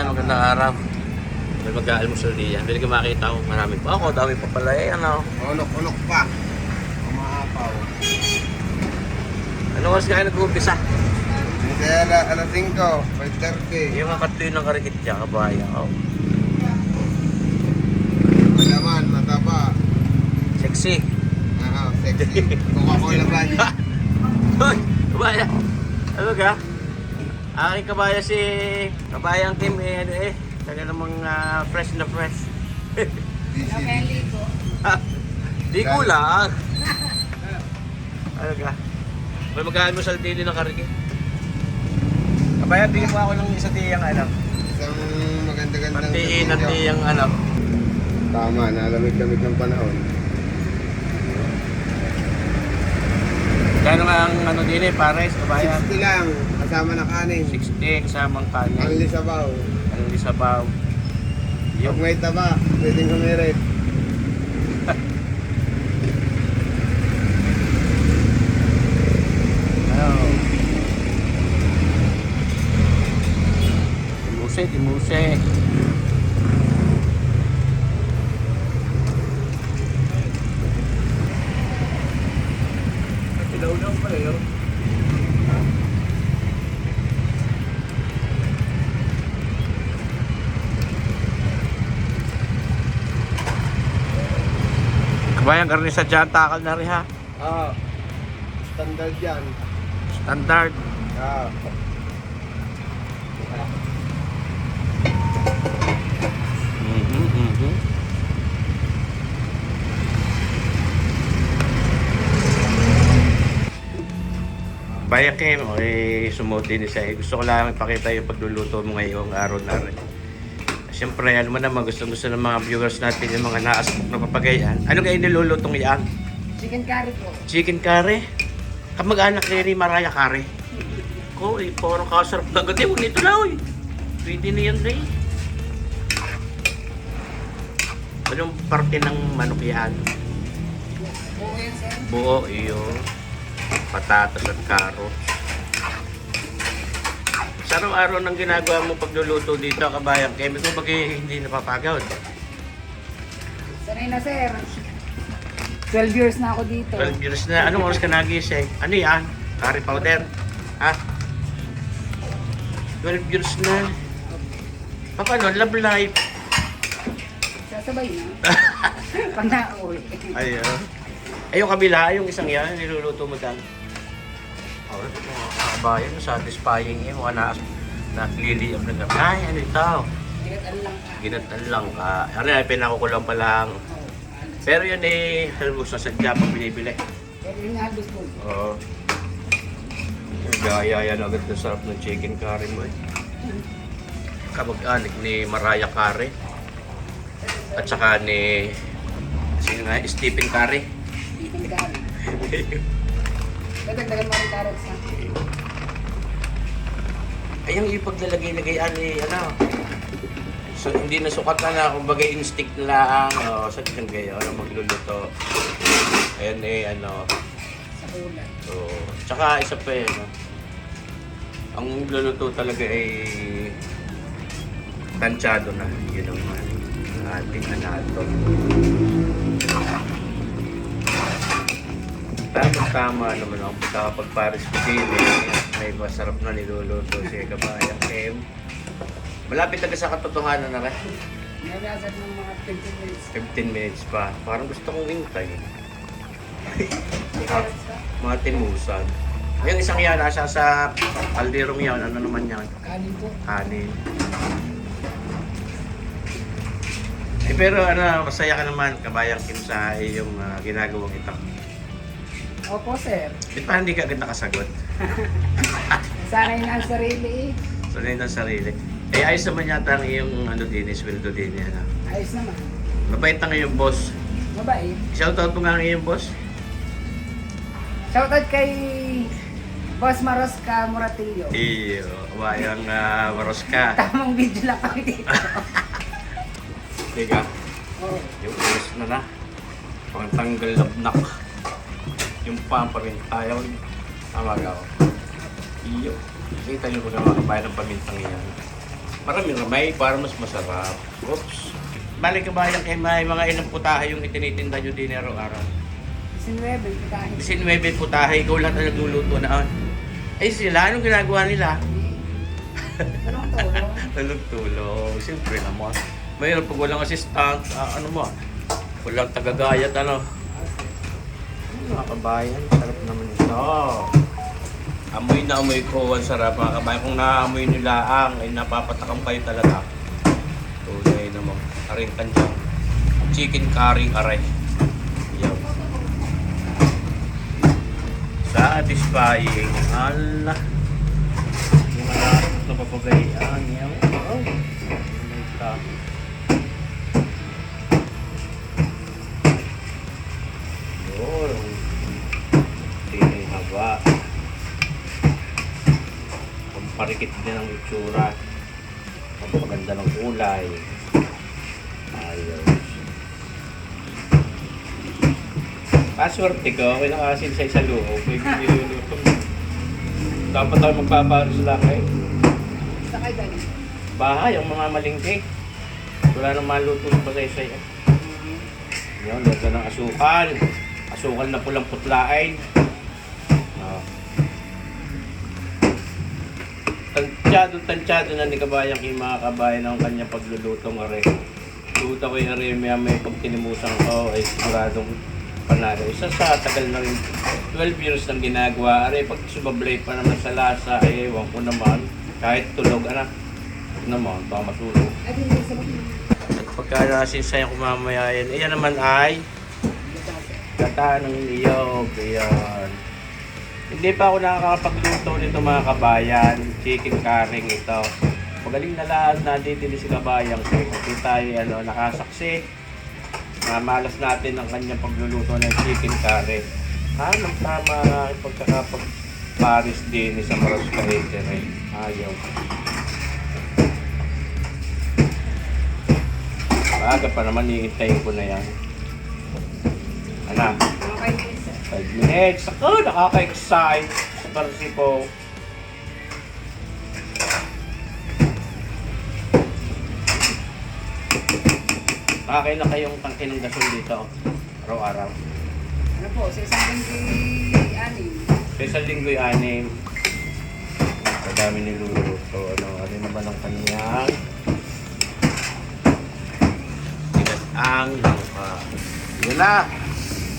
magandang araw. May mag-aalmusal diyan. Bili ko makita ko marami pa ako. Dami pa pala eh. Ano? Ulok-ulok pa. Umaapaw. Ano oras kayo nag-uumpisa? Hindi alas 5, 5:30. Yung kakatuloy ng karikit dyan, kabaya. Oh. Malaman, mataba. Sexy. Sexy. Coca-Cola ba niya? Hoy! Kabaya! Ano ka? Aking kabaya si kabayang Kim eh. Taga namang fresh na fresh. Di ko lang. Ano ka? May mag-aalmusal din ng karikit. Kabaya, bigyan mo ako ng isa tiyang ano. Isang maganda-gandang Mantiin at tiyang ano. Tama, nalamig-lamig ng panahon. Kano nga ang ano din eh, pares, kabaya? 60 lang, kasama na kanin. 60 kasamang Ang kanin. lisabaw. Ang lisabaw. Pag may taba, pwedeng kumirit. Ano? Timuse. Ilaw-ilaw pa eh. Kabayang karne sa dyan, takal na rin ha. Standard yan. Standard. Bayak Kim, sumuot din siya. Gusto ko lang ipakita yung pagluluto mo ngayong araw na rin. Siyempre, alam mo naman, gusto ng mga viewers natin yung mga naas na papagayan. Ano kayo nilulutong yan? Chicken curry po. Chicken curry? Kamag-anak ni Mariah Carey. Ko, puro kasarap na agad. Huwag nito na, pwede na yan, Ray. Anong parte ng manok yan? Buo yan, sir. Buo, iyo. Patatas at carrots. Sa araw-araw nang ginagawa mo pagluluto dito, kabayang Kemi, kung bagay hindi napapagod. Sanay na, sir. 12 years na ako dito. 12 years na. Anong oras ka nagising? Ano yan? Curry powder? Ha? 12 years na. Paano? Love life. Sasabay na. Pag na-uwi. Ayun. Ay, yung kabila, yung isang yan, niluluto mo dyan. Oh, mga kabayan, satisfying yun. Mga nakliliyam na gabi. Ay, ano ito? Ginatan lang ka. Ginatan lang ka. Ano yan, pinakukulang pa lang. Pero yun eh, halbos na sadya pag binibili. Pero yung halbos po. Oo. Gaya yan agad na sarap ng chicken curry mo eh. Kamag-anak ni Mariah Carey. At saka ni sino nga, Stephen Curry. Chicken curry. Dadagdagan mo rin carrots ha. Ay, yung ipaglalagay-lagay ani, ano. So, hindi na sukat na, kumbaga instinct lang. O, sa dyan kayo, ano, magluluto. Ayan eh, ano. Sa kulay. So, tsaka isa pa eh, no? Ang luluto talaga ay tansyado na. Yun naman. Ang ating anato. Tama naman ako. Kapag Paris Pidili, may masarap na niluluto si kabayang Kim. Malapit na sa katotohanan na rin. Nagazat ng mga 15 minutes. 15 minutes pa. Parang gusto kong hintay. May carrots ka? Mga timusan. Yung isang yan, nasa sa kalderong yan. Ano naman yan? Kanin po. Kanin. Eh, pero ano, masaya ka naman, kabayang Kim, sa iyong ginagawang ito. Opo, sir. Di pa hindi ka agad nakasagot? Sanay na ang sarili eh. Sanay ng sarili. Eh, ayos naman yata ang iyong ano din, sweldo din yan. Ayos naman. Mabait ang iyong boss. Mabait. Shoutout mo nga ang iyong boss. Shoutout kay Boss Marosca Muratillo. Iyo, kabayang maros ka. Tamang video lang kami dito. Teka, Oo. yung oras na. Pangtanggal labnak. Yung pampamintayaw. Tama ka. Iyo. Kita niyo ba mga kabayan ng pamintang yan? Maraming ramay para mas masarap. Oops. Balik ka ba yan kay may mga ilang putahe yung itinitinda nyo din araw-araw? 19, putahe. 19 putahe, ikaw lahat na nagluluto na. Ay sila, anong ginagawa nila? Anong tulong? Tulog-tulog. Siyempre naman. Mayroon pag walang assistant, ano mo, walang tagagayat, ano. Mga kabayan, sarap naman ito. Amoy na amoy ko, ang sarap mga kabayan. Kung naamoy nila ay napapatakam kayo talaga. Tunay naman. Aring kanjang. Chicken curry, aray. Yan. Satisfying. Allah. Yung mga napapagayan. Yan. Oh. Ito. Yun. Tingin haba. Parikit din ang itsura. Ang paganda ng kulay. Ayos. Paswerte ko, okay nakasin sa isa loob. May niluluto. Dapat ako magpaparos lang eh. Sakay galing. Bahay, ang mga malingki. Wala nang maluto pa sa isa eh. Yun, lagyan ng asukal. Asukal na pulang putlain. Oh. Tansyado na ni kabayang yung mga kabayan ng kanyang pagluluto ng are. Luto ko yung are, may pag tinimusan ko ay siguradong panalo. Isa sa tagal na rin, 12 years nang ginagawa. Are, pag sumablay pa naman sa lasa, ay ewan ko naman. Kahit tulog, anak. Naman, baka matulog. Ay, hindi sa mga. At pagka nasinsayang ko mamaya yan, iyan naman ay gata ng niyog. Ayan. Hindi pa ako nakakapagluto nito mga kabayan. Chicken curry ito. Magaling na lahat na dito si kabayang ko. Hindi tayo nakasaksi. Malas natin ang kanyang pagluluto ng chicken curry. Tama na pagkakapag-Paris din sa Maros Cavite. Ayaw. Maaga pa naman, iintayin ko na yan. Anak, Okay, sir. 5 minutes. Ako, nakaka-excite sa Parsipo. Kakain na kayong tangkin ng gasol dito, araw-araw. Ano po, sa isang linggi, anim. Sa isang linggo'y 6. Kadami niluluto. Ano naman ang kanyang ang langka. Yun na,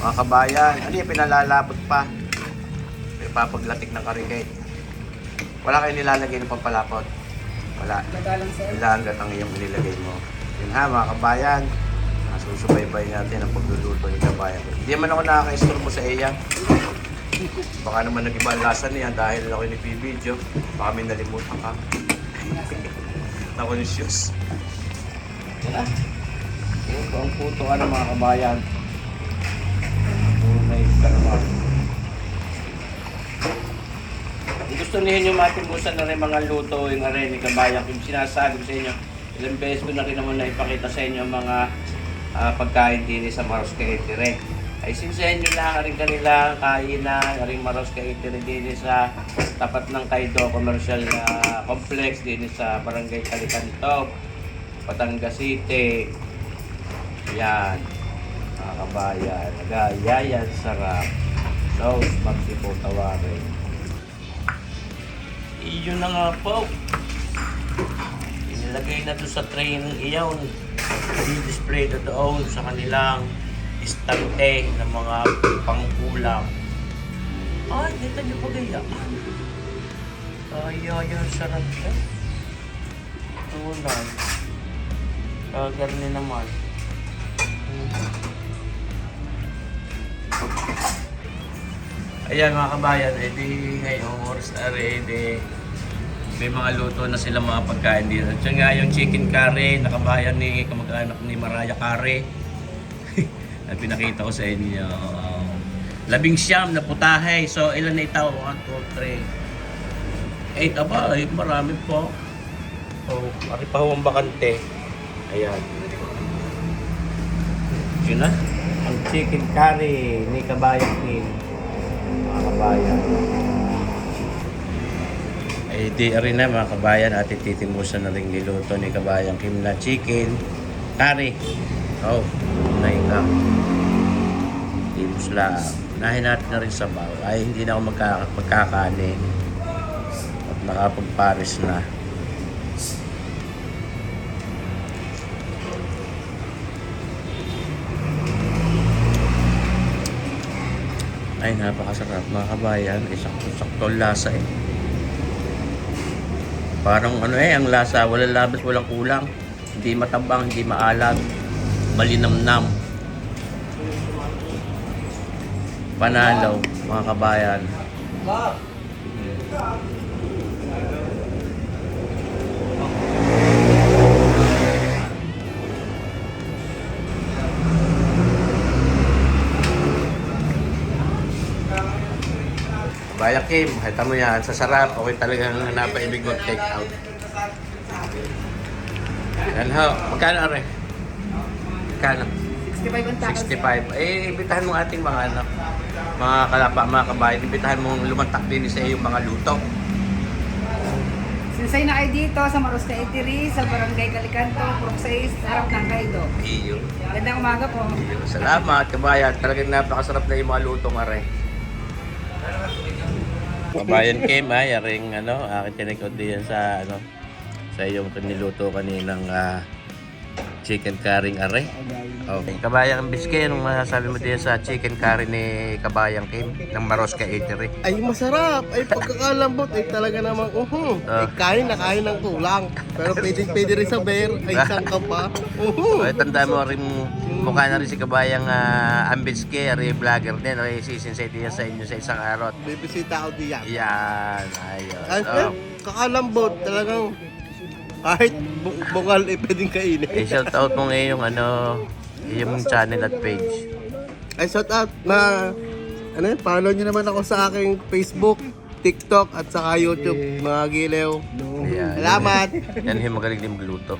mga kabayan. Ano yung pinalalapot pa? Pinapaglatik ng karikay. Wala kayo nilalagay ng pampalapot? Wala. Madalang, sir. Nilagat ang iyong inilagay mo. Yun ha, mga kabayan. Susubaybay natin ang pagluluto ni kabayan. Hindi man ako nakaka-istorbo sa iya. Baka naman nag-iba ang lasa niya dahil ako nag-video. Baka may nalimutan ka. Nakonsyos. Yan na. Ito ang puto ka ng mga kabayan. Tunay ka naman. Kung gusto niyo yung matimusan na rin mga luto yung aray ni kabayan, yung sinasabi ko sa inyo, ilang beses ko na rin naman na ipakita sa inyo mga pagkain din sa Maros Cavite rin. Ay sinsahin nyo lang rin kanila kainan, rin Maros Cavite din sa tapat ng Kaido Commercial Complex din sa Barangay Calicanto, Batangas City. Yan, mga kabayan, nagayayan, sarap. Sauce, Magsipo, tawarin. Iyon na nga po. Inilagay na doon sa tray ng iyaw. I-display na doon sa kanilang istante ng mga pangkulang. Ay, dito nyo pa gaya. Ay, sarap siya. Tunay. Kagarni naman. Ayan mga kabayan, edi ngayong oras na rin, may mga luto na sila mga pagkain dito. At yun nga yung chicken curry, nakabayan ni kamag-anak ni Mariah Curry. At pinakita ko sa inyo. 19 na putahe. So ilan na itaw? 1, 2, 3, 8. Aba, marami po. So, pari pa ang bakante. Ayan. Yun na. Ang chicken curry ni Kabayan ni mga kabayan. Ayan. Eh, di rin na mga kabayan, at titimusan na rin niluto ni Kabayang Kim na chicken curry. Oh, nahin lang. Timus lang. Nahin natin na rin sa baw. Ay, hindi na ako magkakanin. At nakapagpares na. Ay, napakasarap mga kabayan. Sakto-sakto lasa eh. Parang ano eh, ang lasa, walang labas, walang kulang. Hindi matabang, hindi maalat. Malinamnam. Panalo, mga kabayan. Kabayang Kim, hita mo yan, sa sarap, okay talagang napaibig mag-take out. Yan ho, magkano rin? Magkano? 65 ang takas. 65. Eh, ibitahan mo ating mga ano, mga kalapa, mga kabayan, ibitahan mo lumantak din sa iyong mga luto. Sinsay na kayo dito sa Maros ka Eatery, sa Barangay Calicanto, Purok 6, harap ng Kaido. Iyo. Gandang umaga po. Salamat, kabayan. Talagang napakasarap na yung mga lutong are. Kabayan Kim, ay, aring ano, akin tinikot din sa ano, sa iyong niluto kaninang chicken curry are. Okay. Kabayang Biskay, anong masasabi mo din sa chicken curry ni Kabayang Kim ng Maroska Eatery? Ay, masarap. Ay, pagkakalambot. Ay, talaga namang, Ay, kain na kain ng kulang. Pero pwede rin sa bear. Ay, isang ka pa. Ay, tanda mo rin, mukha na rin si Kabayang Ambiske, ari vlogger din, ari sisinsay din sa inyo sa isang araw. Bibisita ako diyan. Yan, ayun. Ay, Oh. kakalambot. Talagang, kahit bungal, pwedeng kainin. I-shout out mo ngayon yung ano, yung channel at page. Ay, shout out na, follow nyo naman ako sa aking Facebook, TikTok, at saka YouTube, mga gilew. Ayan. Salamat! Yan yung magaling din magluto.